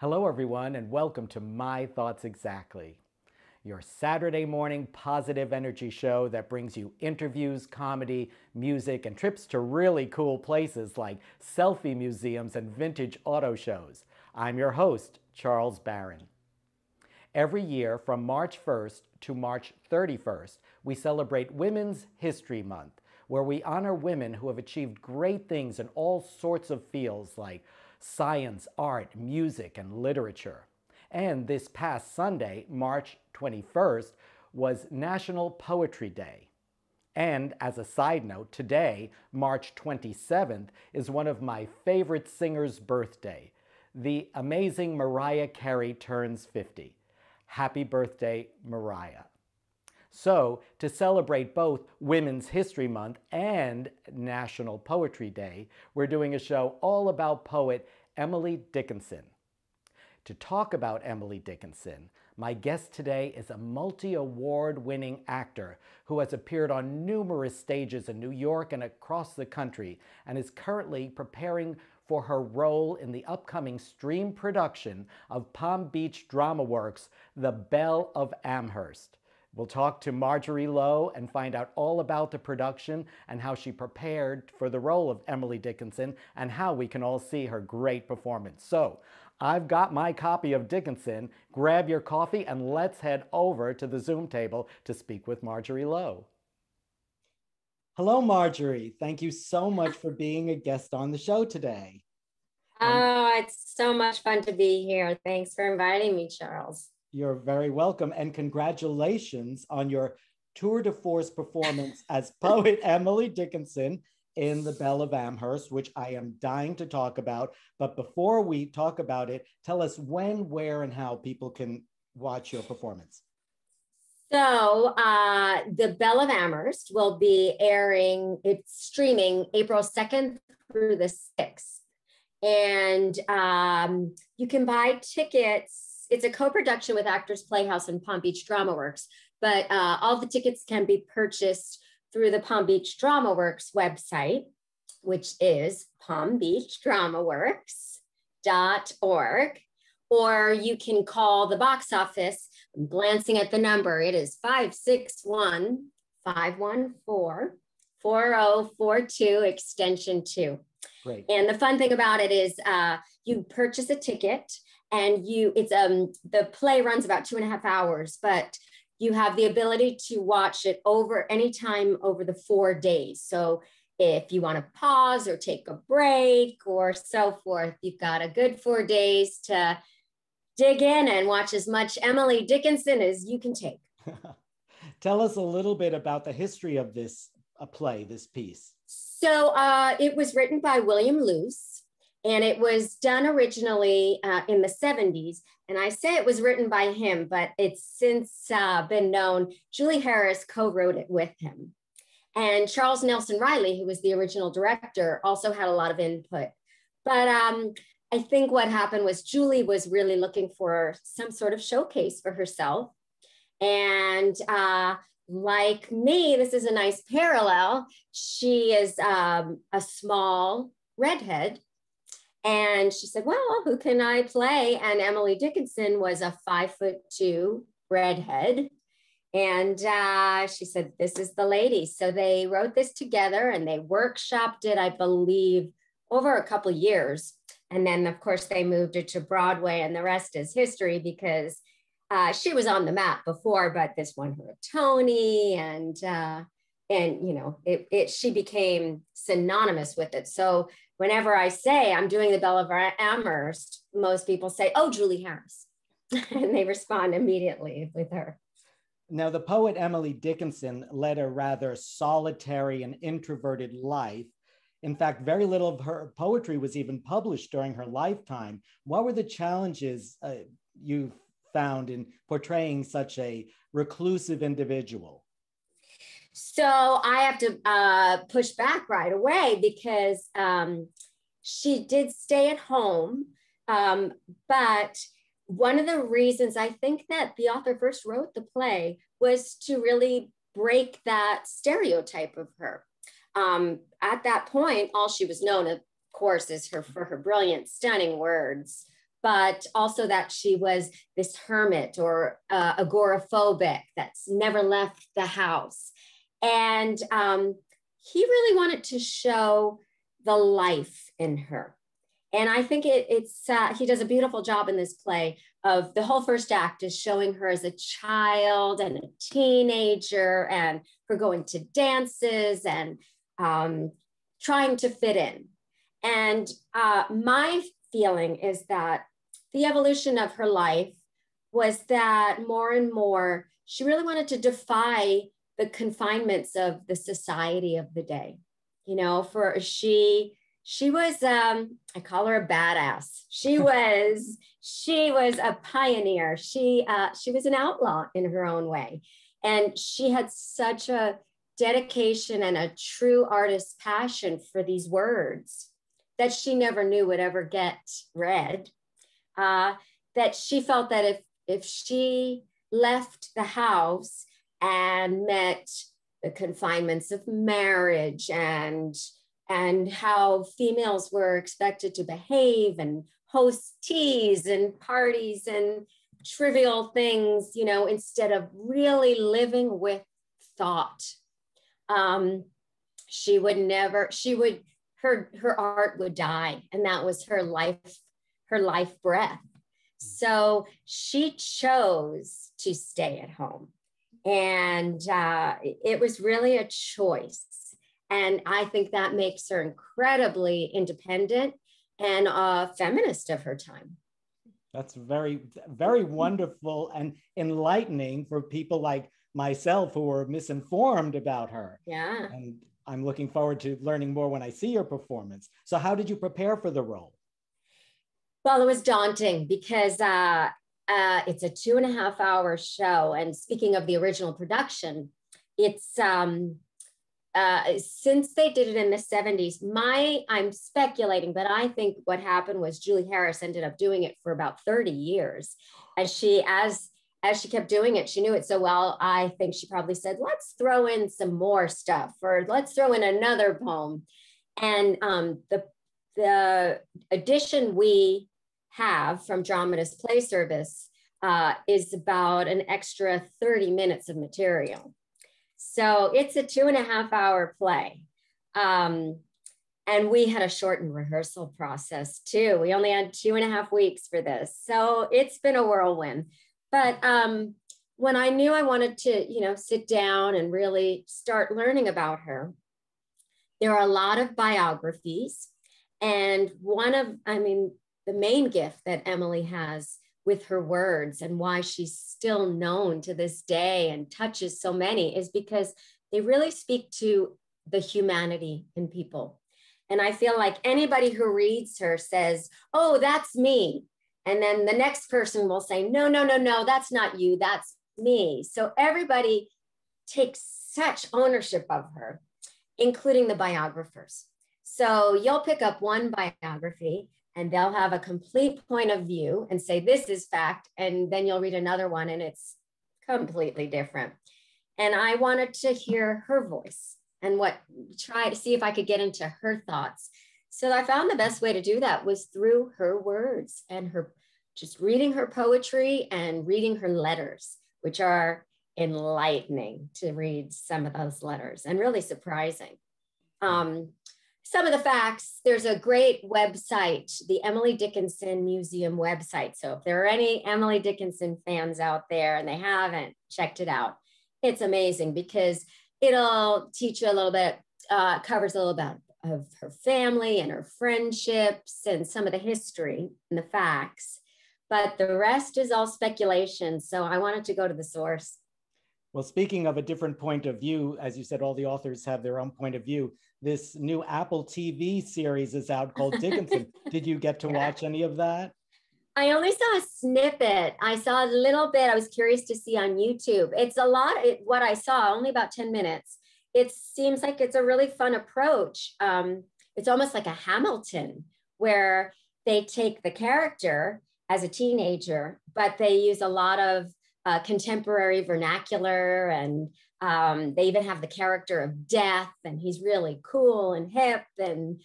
Hello, everyone, and welcome to My Thoughts Exactly, your Saturday morning positive energy show that brings you interviews, comedy, music, and trips to really cool places like selfie museums and vintage auto shows. I'm your host, Charles Baran. Every year from March 1st to March 31st, we celebrate Women's History Month, where we honor women who have achieved great things in all sorts of fields like science, art, music, and literature. And this past Sunday, March 21st, was National Poetry Day. And as a side note, today, March 27th, is one of my favorite singers' birthday. The amazing Mariah Carey turns 50. Happy birthday, Mariah. So, to celebrate both Women's History Month and National Poetry Day, we're doing a show all about poet Emily Dickinson. To talk about Emily Dickinson, my guest today is a multi-award-winning actor who has appeared on numerous stages in New York and across the country and is currently preparing for her role in the upcoming stream production of Palm Beach Drama Works' The Belle of Amherst. We'll talk to Margery Lowe and find out all about the production and how she prepared for the role of Emily Dickinson and how we can all see her great performance. So, I've got my copy of Dickinson. Grab your coffee and let's head over to the Zoom table to speak with Margery Lowe. Hello, Margery. Thank you so much for being a guest on the show today. Oh, it's so much fun to be here. Thanks for inviting me, Charles. You're very welcome, and congratulations on your tour de force performance as poet Emily Dickinson in The Belle of Amherst, which I am dying to talk about. But before we talk about it, tell us when, where, and how people can watch your performance. So The Belle of Amherst will be it's streaming April 2nd through the 6th. And you can buy tickets. It's a co-production with Actors Playhouse and Palm Beach Drama Works, but all the tickets can be purchased through the Palm Beach Drama Works website, which is palmbeachdramaworks.org, or you can call the box office. I'm glancing at the number. It is 561-514-4042, extension 2. Great. And the fun thing about it is you purchase a ticket and the play runs about 2.5 hours, but you have the ability to watch it anytime over the 4 days. So if you want to pause or take a break or so forth, you've got a good 4 days to dig in and watch as much Emily Dickinson as you can take. Tell us a little bit about the history of this play, this piece. So it was written by William Luce, and it was done originally in the 70s. And I say it was written by him, but it's since been known Julie Harris co-wrote it with him. And Charles Nelson Riley, who was the original director, also had a lot of input. But I think what happened was Julie was really looking for some sort of showcase for herself. And like me, this is a nice parallel. She is a small redhead. And she said, well, who can I play? And Emily Dickinson was a 5'2" redhead. And she said, this is the lady. So they wrote this together and they workshopped it, I believe, over a couple of years. And then, of course, they moved it to Broadway, and the rest is history because she was on the map before, but this won her a Tony, and you know, she became synonymous with it. So whenever I say I'm doing the Belle of Amherst, most people say, oh, Julie Harris. And they respond immediately with her. Now, the poet Emily Dickinson led a rather solitary and introverted life. In fact, very little of her poetry was even published during her lifetime. What were the challenges you found in portraying such a reclusive individual? So I have to push back right away because she did stay at home. But one of the reasons I think that the author first wrote the play was to really break that stereotype of her. At that point, all she was known, of course, is for her brilliant, stunning words. but also that she was this hermit or agoraphobic that's never left the house. And he really wanted to show the life in her. And I think he does a beautiful job in this play of the whole first act is showing her as a child and a teenager and her going to dances and trying to fit in. And my feeling is that the evolution of her life was that more and more, she really wanted to defy the confinements of the society of the day. You know, she was, I call her a badass. She was a pioneer. She was an outlaw in her own way. And she had such a dedication and a true artist's passion for these words that she never knew would ever get read. That she felt that if she left the house and met the confinements of marriage and how females were expected to behave and host teas and parties and trivial things, you know, instead of really living with thought. Her art would die, and that was her life breath. So she chose to stay at home. And it was really a choice. And I think that makes her incredibly independent and a feminist of her time. That's very, very wonderful and enlightening for people like myself who were misinformed about her. Yeah. And I'm looking forward to learning more when I see your performance. So how did you prepare for the role? Well, it was daunting because it's a 2.5-hour show. And speaking of the original production, it's since they did it in the 70s, I'm speculating, but I think what happened was Julie Harris ended up doing it for about 30 years. And as she kept doing it, she knew it so well. I think she probably said, let's throw in some more stuff, or let's throw in another poem. And the edition we have from Dramatists Play Service is about an extra 30 minutes of material. So it's a 2.5-hour play. And we had a shortened rehearsal process too. We only had 2.5 weeks for this. So it's been a whirlwind. But when I knew I wanted to, sit down and really start learning about her, there are a lot of biographies. And the main gift that Emily has with her words and why she's still known to this day and touches so many is because they really speak to the humanity in people. And I feel like anybody who reads her says, oh, that's me. And then the next person will say, no, that's not you, that's me. So everybody takes such ownership of her, including the biographers. So you'll pick up one biography and they'll have a complete point of view and say, this is fact. And then you'll read another one and it's completely different. And I wanted to hear her voice and try to see if I could get into her thoughts. So I found the best way to do that was through her words and just reading her poetry and reading her letters, which are enlightening to read some of those letters and really surprising. Some of the facts, there's a great website, the Emily Dickinson Museum website. So if there are any Emily Dickinson fans out there and they haven't checked it out, it's amazing because it'll teach you a little bit, covers a little bit of her family and her friendships and some of the history and the facts. But the rest is all speculation. So I wanted to go to the source. Well, speaking of a different point of view, as you said, all the authors have their own point of view. This new Apple TV series is out called Dickinson. Did you get to watch any of that? I only saw a snippet. I saw a little bit. I was curious to see on YouTube. It's a lot, what I saw, only about 10 minutes. It seems like it's a really fun approach. It's almost like a Hamilton, where they take the character as a teenager, but they use a lot of contemporary vernacular, and they even have the character of Death, and he's really cool and hip, and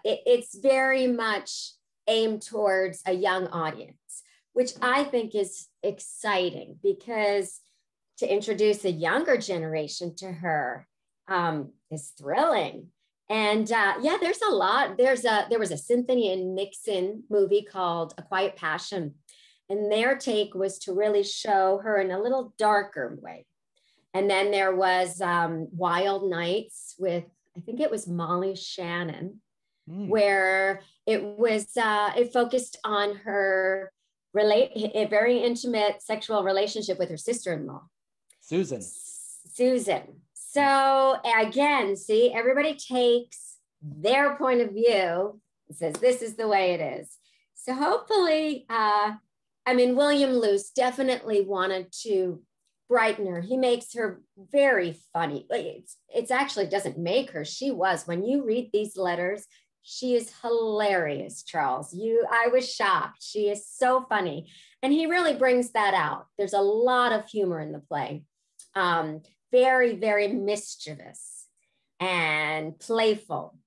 it's very much aimed towards a young audience, which I think is exciting because to introduce a younger generation to her is thrilling. And yeah, there's a lot. There was a Cynthia Nixon movie called A Quiet Passion, and their take was to really show her in a little darker way. And then there was Wild Nights with, I think it was Molly Shannon, where it focused on her a very intimate sexual relationship with her sister-in-law, Susan. So again, see, everybody takes their point of view and says, this is the way it is. So hopefully, William Luce definitely wanted to brighten her. He makes her very funny. It's actually doesn't make her. She was, when you read these letters, she is hilarious, Charles. I was shocked. She is so funny. And he really brings that out. There's a lot of humor in the play. Very, very mischievous and playful.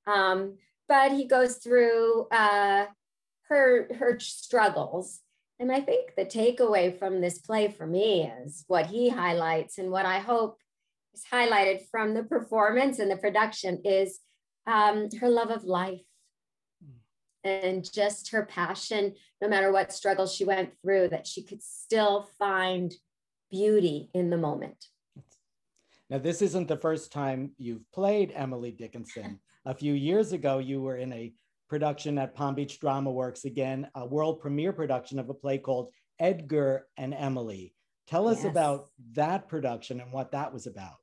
But he goes through her struggles. And I think the takeaway from this play for me is what he highlights, and what I hope is highlighted from the performance and the production is her love of life and just her passion, no matter what struggles she went through, that she could still find beauty in the moment. Now, this isn't the first time you've played Emily Dickinson. A few years ago, you were in a production at Palm Beach Drama Works, again, a world premiere production of a play called Edgar and Emily. Tell us about that production and what that was about.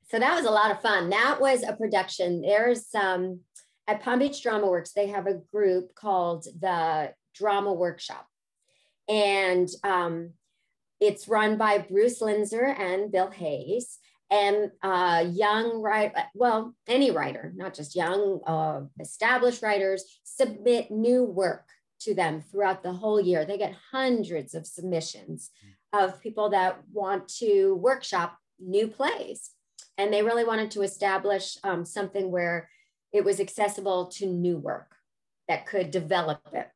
So that was a lot of fun. That was a production. There's at Palm Beach Drama Works, they have a group called the Drama Workshop. And it's run by Bruce Linzer and Bill Hayes. And young writer, well, any writer, not just young, established writers, submit new work to them throughout the whole year. They get hundreds of submissions of people that want to workshop new plays. And they really wanted to establish something where it was accessible to new work that could develop it.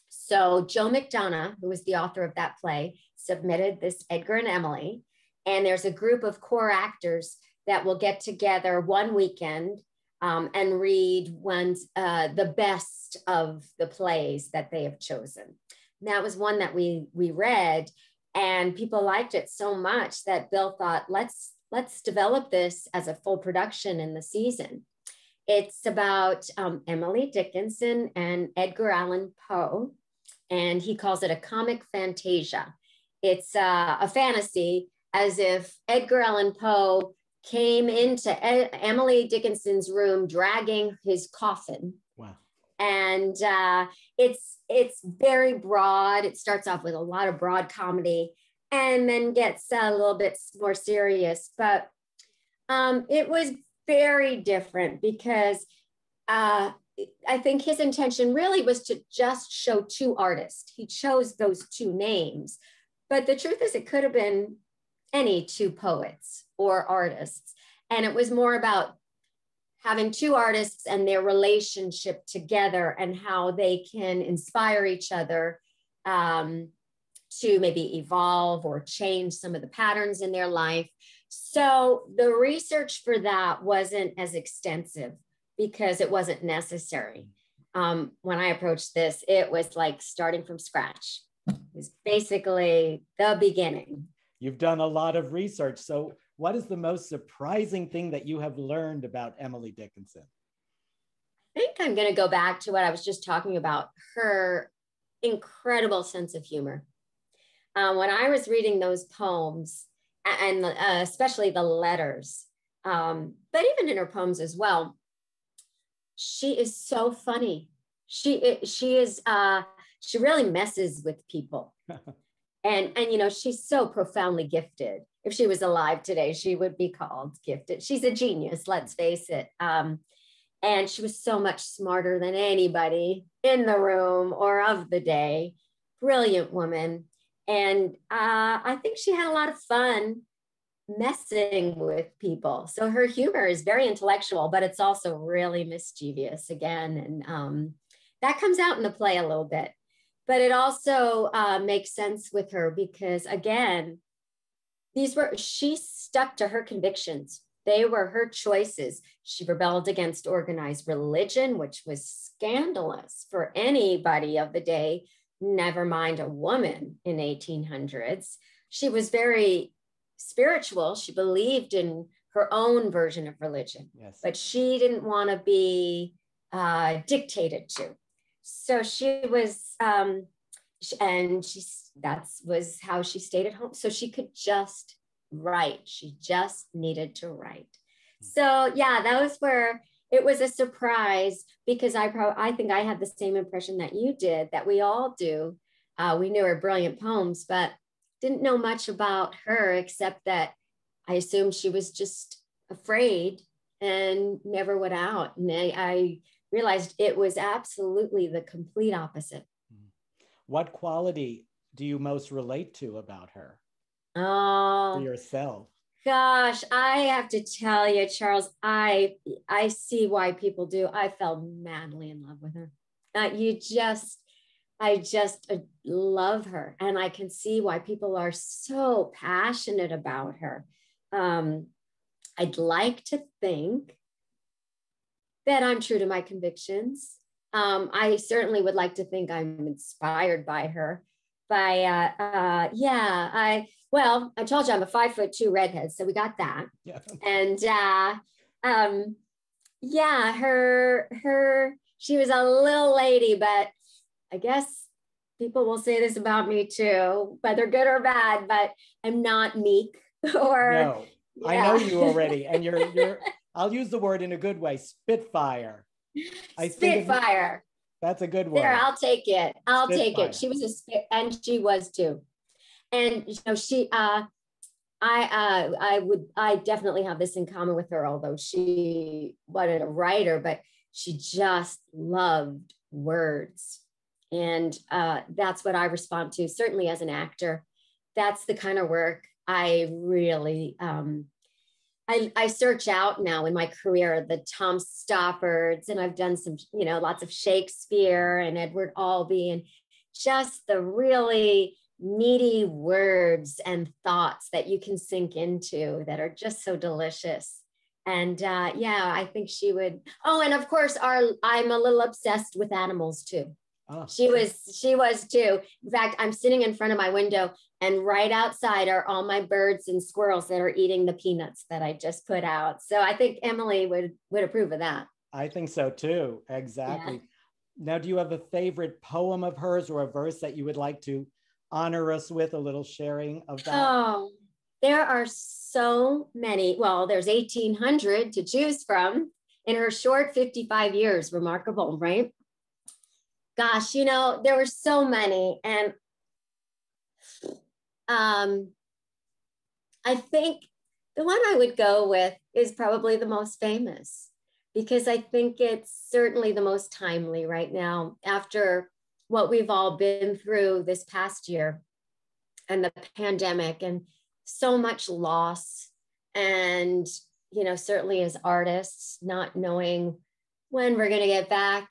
So Joe McDonough, who was the author of that play, submitted this Edgar and Emily. And there's a group of core actors that will get together one weekend and read the best of the plays that they have chosen. And that was one that we read, and people liked it so much that Bill thought, let's develop this as a full production in the season. It's about Emily Dickinson and Edgar Allan Poe, and he calls it a comic fantasia. It's a fantasy, as if Edgar Allan Poe came into Emily Dickinson's room dragging his coffin. Wow. And it's very broad. It starts off with a lot of broad comedy and then gets a little bit more serious. But it was very different because I think his intention really was to just show two artists. He chose those two names. But the truth is, it could have been any two poets or artists. And it was more about having two artists and their relationship together and how they can inspire each other to maybe evolve or change some of the patterns in their life. So the research for that wasn't as extensive because it wasn't necessary. When I approached this, it was like starting from scratch. It was basically the beginning. You've done a lot of research. So what is the most surprising thing that you have learned about Emily Dickinson? I think I'm going to go back to what I was just talking about, her incredible sense of humor. When I was reading those poems, and especially the letters, but even in her poems as well, she is so funny. She really messes with people. And you know, she's so profoundly gifted. If she was alive today, she would be called gifted. She's a genius, let's face it. And she was so much smarter than anybody in the room or of the day. Brilliant woman. And I think she had a lot of fun messing with people. So her humor is very intellectual, but it's also really mischievous again. And that comes out in the play a little bit. But it also makes sense with her because, again, she stuck to her convictions. They were her choices. She rebelled against organized religion, which was scandalous for anybody of the day, never mind a woman in 1800s. She was very spiritual. She believed in her own version of religion, yes, but she didn't want to be dictated to. So she was, that was how she stayed at home. So she could just write. She just needed to write. So yeah, that was where it was a surprise because I think I had the same impression that you did, that we all do. We knew her brilliant poems, but didn't know much about her except that I assumed she was just afraid and never went out. And I realized it was absolutely the complete opposite. What quality do you most relate to about her? Oh, for yourself? Gosh, I have to tell you, Charles, I see why people do. I fell madly in love with her. I just love her, and I can see why people are so passionate about her. I'd like to think that I'm true to my convictions. I certainly would like to think I'm inspired by her. I told you I'm a 5'2" redhead, so we got that. Yeah. And she was a little lady, but I guess people will say this about me too, whether good or bad, but I'm not meek or. No, yeah. I know you already, and you're. I'll use the word in a good way, spitfire. Spitfire. That's a good word. There, I'll take it. I'll take it. She was a spit, and she was too. And she, I definitely have this in common with her. Although she wasn't a writer, but she just loved words, and that's what I respond to. Certainly, as an actor, that's the kind of work I really. I search out now in my career, the Tom Stoppards, and I've done some, lots of Shakespeare and Edward Albee, and just the really meaty words and thoughts that you can sink into that are just so delicious. And I think she would. Oh, and of course, I'm a little obsessed with animals too. Oh. She was too. In fact, I'm sitting in front of my window, and right outside are all my birds and squirrels that are eating the peanuts that I just put out. So I think Emily would approve of that. I think so too. Exactly. Yeah. Now, do you have a favorite poem of hers or a verse that you would like to honor us with, a little sharing of that? Oh, there are so many. Well, there's 1,800 to choose from in her short 55 years. Remarkable, right? Gosh, there were so many. And I think the one I would go with is probably the most famous, because I think it's certainly the most timely right now after what we've all been through this past year and the pandemic and so much loss. And, certainly as artists, not knowing when we're going to get back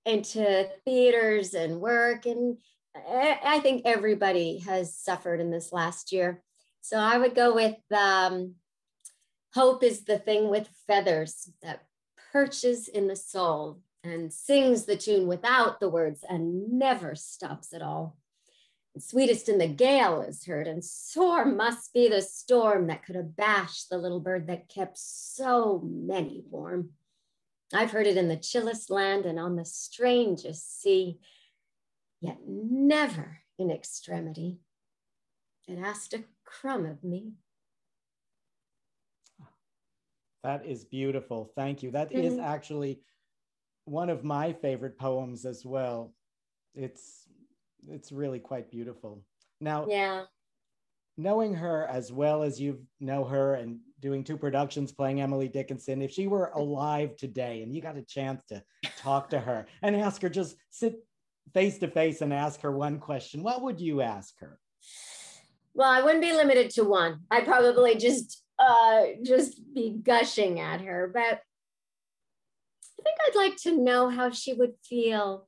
into theaters and work. And I think everybody has suffered in this last year. So I would go with hope is the thing with feathers that perches in the soul and sings the tune without the words and never stops at all. And sweetest in the gale is heard, and sore must be the storm that could abash the little bird that kept so many warm. I've heard it in the chillest land and on the strangest sea, yet never in extremity it asked a crumb of me. That is beautiful. Thank you. That is actually one of my favorite poems as well. It's really quite beautiful. Now, yeah, knowing her as well as you know her and doing 2 productions playing Emily Dickinson, if she were alive today and you got a chance to talk to her and ask her, just sit face to face and ask her one question, what would you ask her? Well, I wouldn't be limited to one. I'd probably just be gushing at her, but I think I'd like to know how she would feel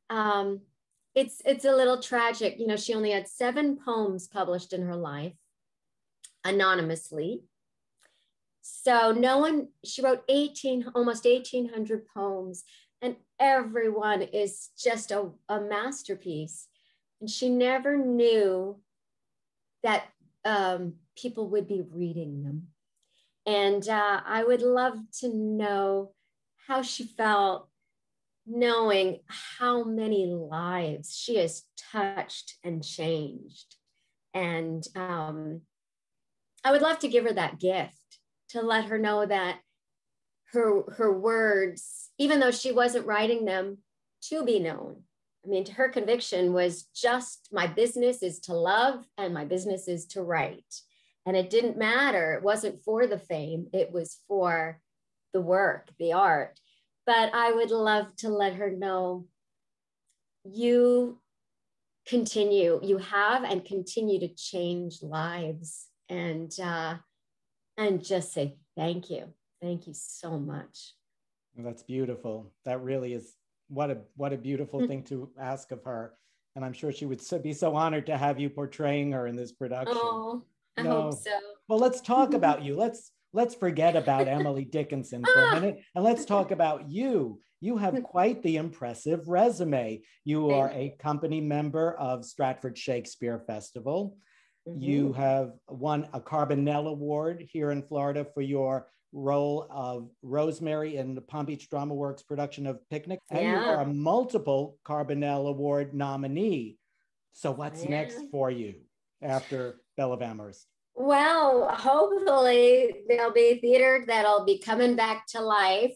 it's a little tragic. You know, she only had 7 poems published in her life anonymously. So no one, she wrote almost 1,800 poems, and everyone is just a masterpiece. And she never knew that people would be reading them. And I would love to know how she felt knowing how many lives she has touched and changed. And I would love to give her that gift, to let her know that her words, even though she wasn't writing them to be known, I mean, her conviction was just, my business is to love and my business is to write. And it didn't matter. It wasn't for the fame. It was for the work, the art. But I would love to let her know, you have and continue to change lives, and just say thank you. Thank you so much. That's beautiful. That really is, what a beautiful thing to ask of her. And I'm sure she would be so honored to have you portraying her in this production. Oh, I hope so. Well, let's talk about you. Let's forget about Emily Dickinson for a minute, and let's talk about you. You have quite the impressive resume. You are a company member of Stratford Shakespeare Festival. You have won a Carbonell Award here in Florida for your role of Rosemary in the Palm Beach Drama Works production of Picnic. And you are a multiple Carbonell Award nominee. So what's next for you after Belle of Amherst? Well, hopefully there'll be theater that'll be coming back to life.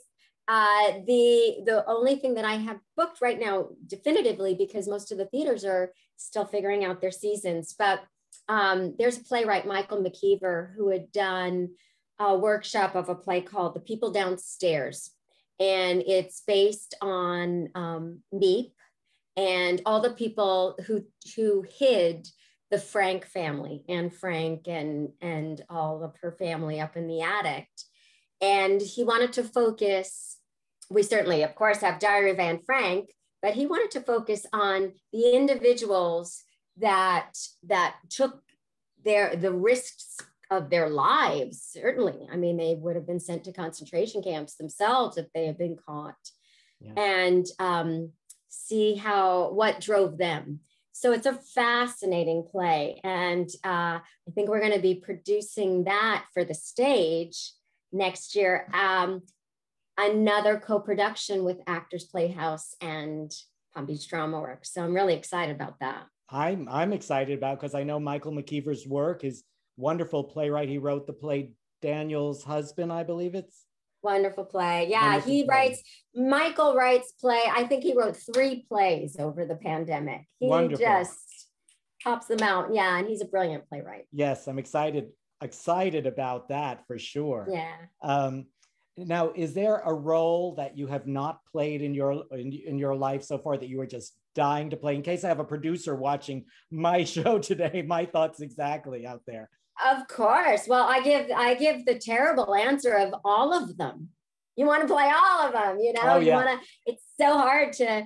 The only thing that I have booked right now definitively, because most of the theaters are still figuring out their seasons, but there's a playwright, Michael McKeever, who had done a workshop of a play called The People Downstairs. And it's based on Meep and all the people who hid the Frank family, and Frank and all of her family up in the attic. And he wanted to focus, we certainly, of course, have Diary of Anne Frank, but he wanted to focus on the individuals that took the risks of their lives, certainly. I mean, they would have been sent to concentration camps themselves if they had been caught, and see what drove them. So it's a fascinating play. And I think we're going to be producing that for the stage next year. Another co-production with Actors Playhouse and Palm Beach Drama Works. So I'm really excited about that. I'm excited about, because I know Michael McKeever's work is wonderful. Playwright. He wrote the play Daniel's Husband, I believe it's. Wonderful play. Yeah, wonderful Michael writes play. I think he wrote 3 plays over the pandemic. He just pops them out. Yeah, and he's a brilliant playwright. Yes, I'm excited about that for sure. Yeah. Now, is there a role that you have not played in your life so far that you are just dying to play? In case I have a producer watching my show today, my thoughts exactly out there. Of course. Well, I give the terrible answer of all of them. You want to play all of them, you know? Oh, yeah. It's so hard to,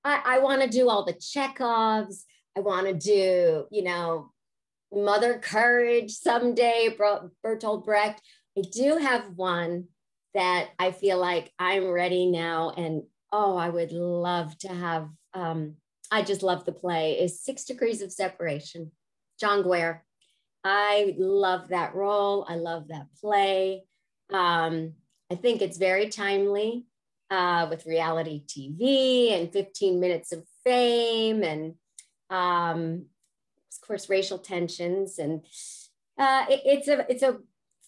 I want to do all the Chekhovs. I want to do, Mother Courage someday, Bertolt Brecht. I do have one that I feel like I'm ready now. And, I would love to have, I just love the play, is 6 Degrees of Separation, John Guare. I love that role. I love that play. I think it's very timely with reality TV and 15 Minutes of Fame and, of course, racial tensions. And it's a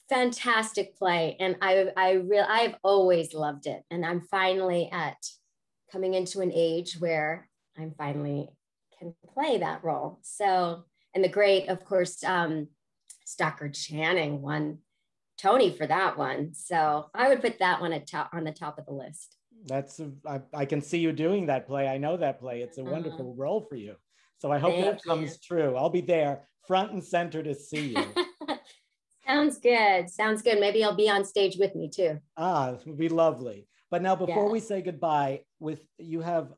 fantastic play. And I've always loved it. And I'm finally coming into an age where I'm finally can play that role. So, and the great, of course, Stockard Channing won Tony for that one. So I would put that one on the top of the list. I can see you doing that play. I know that play. It's a wonderful role for you. So I hope that comes true. I'll be there front and center to see you. Sounds good. Maybe I'll be on stage with me too. It would be lovely. But now, before we Yes. say goodbye, you have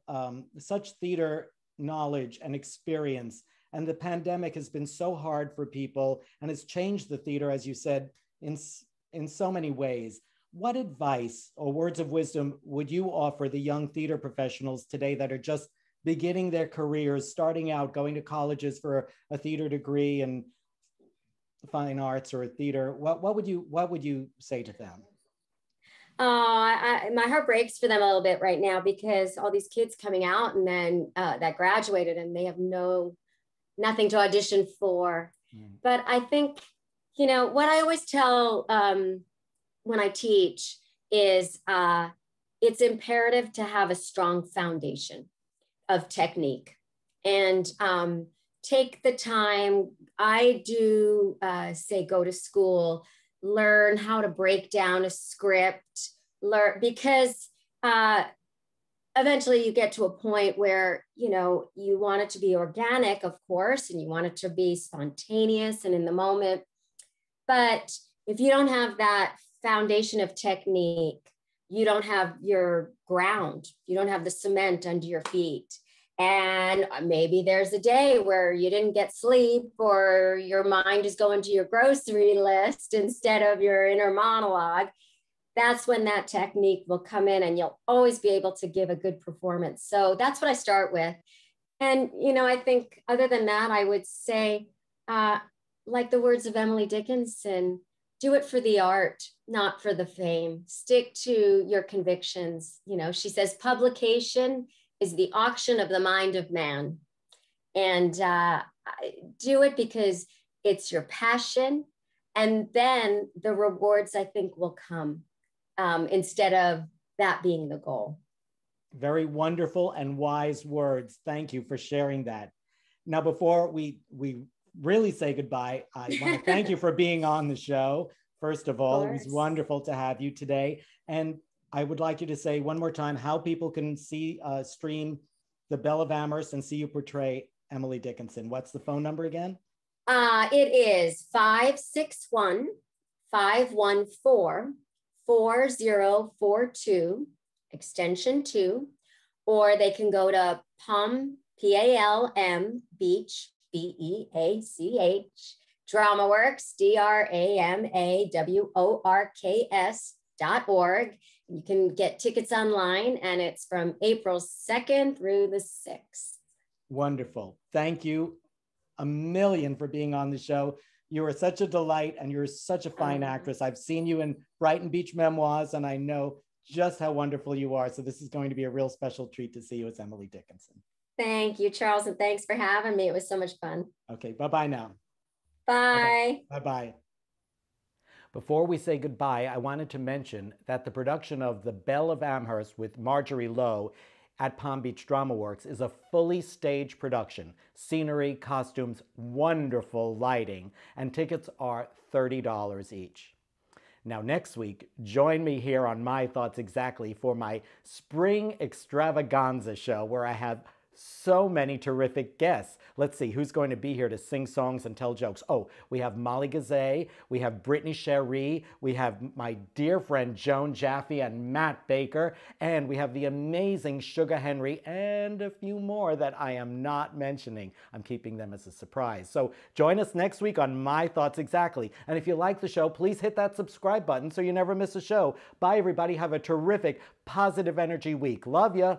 such theater knowledge and experience, and the pandemic has been so hard for people and has changed the theater, as you said, in so many ways. What advice or words of wisdom would you offer the young theater professionals today that are just beginning their careers, starting out, going to colleges for a theater degree and fine arts or a theater? What would you say to them? My heart breaks for them a little bit right now because all these kids coming out and then that graduated and they have nothing to audition for. But I think, what I always tell when I teach is it's imperative to have a strong foundation of technique and take the time. I do say go to school, learn how to break down a script, because eventually you get to a point where, you want it to be organic, of course, and you want it to be spontaneous and in the moment. But if you don't have that foundation of technique, you don't have your ground, you don't have the cement under your feet. And maybe there's a day where you didn't get sleep or your mind is going to your grocery list instead of your inner monologue. That's when that technique will come in and you'll always be able to give a good performance. So that's what I start with. And, I think other than that, I would say, like the words of Emily Dickinson, do it for the art, not for the fame. Stick to your convictions. She says publication is the auction of the mind of man. And do it because it's your passion. And then the rewards, I think, will come instead of that being the goal. Very wonderful and wise words. Thank you for sharing that. Now, before we really say goodbye, I want to thank you for being on the show. First of all, it was wonderful to have you today. And I would like you to say one more time how people can stream The Belle of Amherst and see you portray Emily Dickinson. What's the phone number again? It is 561-514-4042, extension 2, or they can go to Palm, Palm Beach, BEACH, DramaWorks, DRAMAWORKS.org. You can get tickets online, and it's from April 2nd through the 6th. Wonderful. Thank you a million for being on the show. You are such a delight, and you're such a fine actress. I've seen you in Brighton Beach Memoirs, and I know just how wonderful you are. So this is going to be a real special treat to see you as Emily Dickinson. Thank you, Charles, and thanks for having me. It was so much fun. Okay, bye-bye now. Bye. Bye-bye. Before we say goodbye, I wanted to mention that the production of The Belle of Amherst with Margery Lowe at Palm Beach DramaWorks is a fully staged production. Scenery, costumes, wonderful lighting, and tickets are $30 each. Now next week, join me here on My Thoughts Exactly for my Spring Extravaganza show, where I have so many terrific guests. Let's see who's going to be here to sing songs and tell jokes. Oh, we have Molly Gazet, we have Brittany Sherry, we have my dear friend Joan Jaffe and Matt Baker, and we have the amazing Sugar Henry and a few more that I am not mentioning. I'm keeping them as a surprise. So join us next week on My Thoughts Exactly. And if you like the show, please hit that subscribe button so you never miss a show. Bye, everybody. Have a terrific, positive energy week. Love ya.